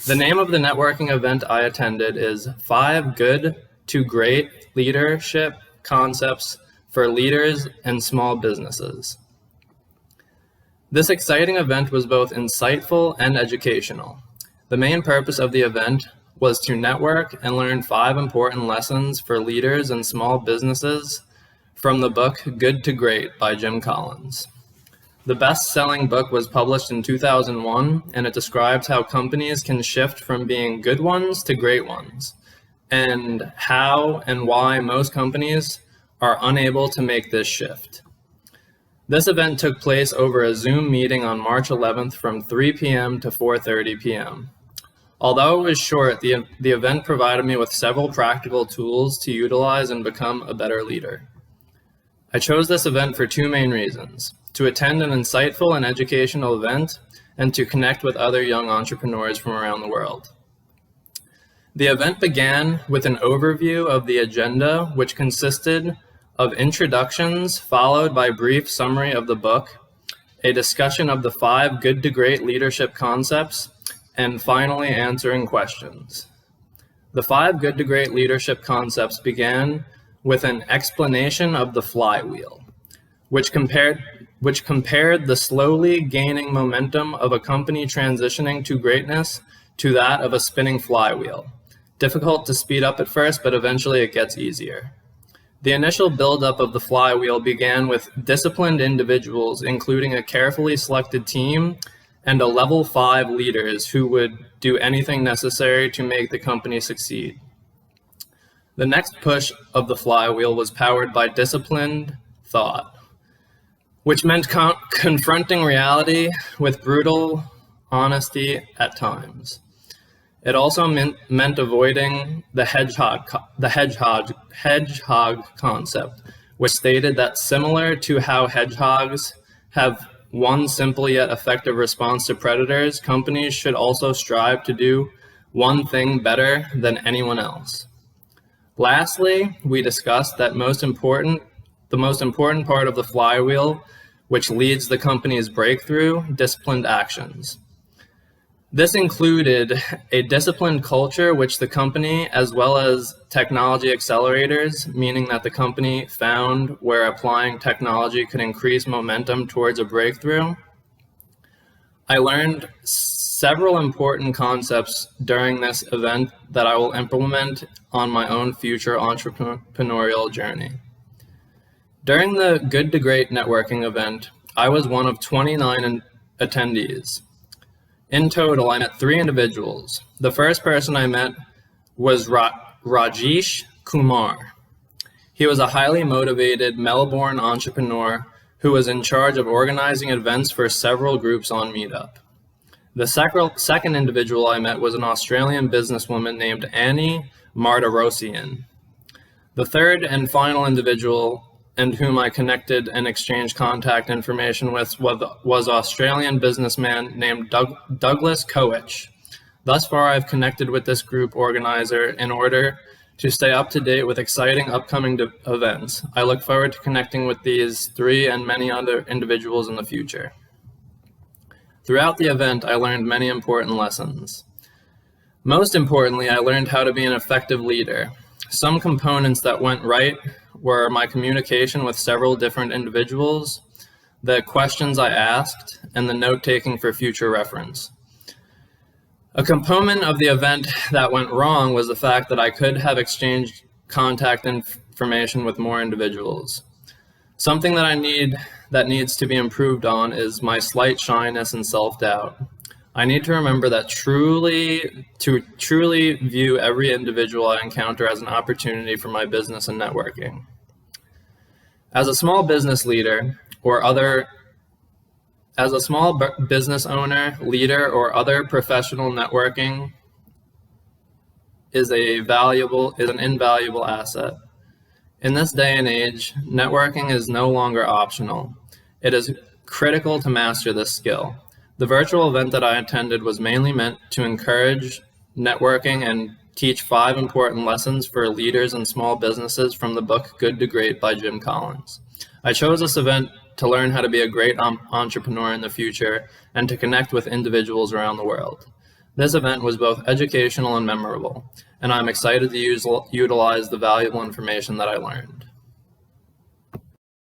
The name of the networking event I attended is 5 Good to Great Leadership Concepts for Leaders and Small Businesses. This exciting event was both insightful and educational. The main purpose of the event was to network and learn 5 important lessons for leaders and small businesses from the book Good to Great by Jim Collins. The best-selling book was published in 2001, and it describes how companies can shift from being good ones to great ones, and how and why most companies are unable to make this shift. This event took place over a Zoom meeting on March 11th from 3 p.m. to 4:30 p.m. Although it was short, the event provided me with several practical tools to utilize and become a better leader. I chose this event for 2 main reasons: to attend an insightful and educational event, and to connect with other young entrepreneurs from around the world. The event began with an overview of the agenda, which consisted of introductions followed by a brief summary of the book, a discussion of the 5 good to great leadership concepts, and finally answering questions. The 5 good to great leadership concepts began with an explanation of the flywheel, which compared the slowly gaining momentum of a company transitioning to greatness to that of a spinning flywheel. Difficult to speed up at first, but eventually it gets easier. The initial buildup of the flywheel began with disciplined individuals, including a carefully selected team and a level 5 leaders who would do anything necessary to make the company succeed. The next push of the flywheel was powered by disciplined thought, which meant confronting reality with brutal honesty at times. It also meant avoiding the hedgehog concept, which stated that similar to how hedgehogs have one simple yet effective response to predators, companies should also strive to do one thing better than anyone else. Lastly, we discussed that the most important part of the flywheel, which leads the company's breakthrough, disciplined actions. This included a disciplined culture, which the company, as well as technology accelerators, meaning that the company found where applying technology could increase momentum towards a breakthrough. I learned several important concepts during this event that I will implement on my own future entrepreneurial journey. During the Good to Great networking event, I was one of 29 attendees. In total, I met 3 individuals. The first person I met was Rajesh Kumar. He was a highly motivated Melbourne entrepreneur who was in charge of organizing events for several groups on Meetup. The second individual I met was an Australian businesswoman named Annie Martirosyan. The third and final individual and whom I connected and exchanged contact information with was Australian businessman named Douglas Coach. Thus far, I've connected with this group organizer in order to stay up to date with exciting upcoming events. I look forward to connecting with these 3 and many other individuals in the future. Throughout the event, I learned many important lessons. Most importantly, I learned how to be an effective leader. Some components that went right were my communication with several different individuals, the questions I asked, and the note-taking for future reference. A component of the event that went wrong was the fact that I could have exchanged contact information with more individuals. Something that needs to be improved on is my slight shyness and self-doubt. I need to remember that to truly view every individual I encounter as an opportunity for my business and networking. As a small business leader as a small business owner, leader, or other professional, networking is an invaluable asset. In this day and age, networking is no longer optional. It is critical to master this skill. The virtual event that I attended was mainly meant to encourage networking and teach 5 important lessons for leaders and small businesses from the book Good to Great by Jim Collins. I chose this event to learn how to be a great entrepreneur in the future and to connect with individuals around the world. This event was both educational and memorable, and I'm excited to utilize the valuable information that I learned.